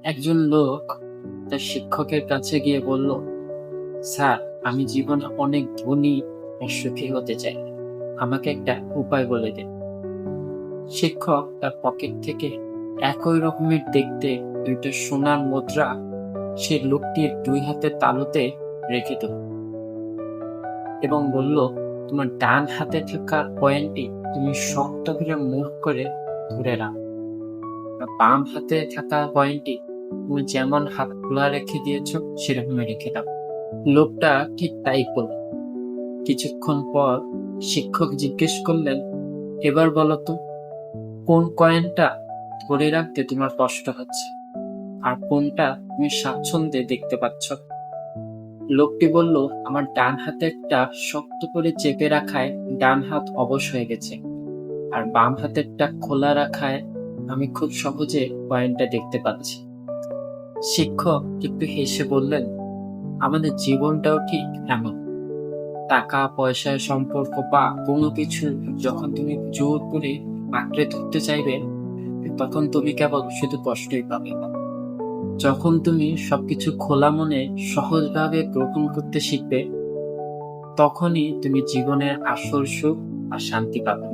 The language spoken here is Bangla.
একজন লোক তার শিক্ষকের কাছে গিয়ে বলল, স্যার, আমি জীবনে অনেক ধনী ও সুখী হতে চাই, আমাকে একটা উপায় বলে দিন। শিক্ষক তার পকেট থেকে একই রকমের দেখতে দুইটা সোনার মুদ্রা সে লোকটির দুই হাতের তালুতে রেখে দিল এবং বলল, তোমার ডান হাতে থাকা কয়েনটি তুমি শক্ত করে মুখ করে ধরে রাখো, আর বাম হাতে থাকা কয়েনটি তুমি যেমন হাত খোলা রেখে দিয়েছো সেরকমই রেখে দাও। লোকটা ঠিক তাই করল। কিছুক্ষণ পর শিক্ষক জিজ্ঞেস করলেন, এবার বলো তো, কোন কয়েনটা ধরে রাখতে তোমার কষ্ট হচ্ছে আর কোনটা তুমি স্বাচ্ছন্দ্যে দেখতে পাচ্ছ? লোকটি বলল, আমার ডান হাতেরটা শক্ত করে চেপে রাখায় ডান হাত অবশ হয়ে গেছে, আর বাম হাতেরটা খোলা রাখায় আমি খুব সহজে কয়েনটা দেখতে পাচ্ছি। শিক্ষক একটু হেসে বললেন, আমাদের জীবনটাও ঠিক এমন। টাকা পয়সার সম্পর্ক বা কোনো কিছু যখন তুমি জোর করে আঁকড়ে ধরতে চাইবে, তখন তুমি কেবল শুধু কষ্টই পাবে। যখন তুমি সবকিছু খোলা মনে সহজভাবে গ্রহণ করতে শিখবে, তখনই তুমি জীবনের আসল সুখ আর শান্তি পাবে।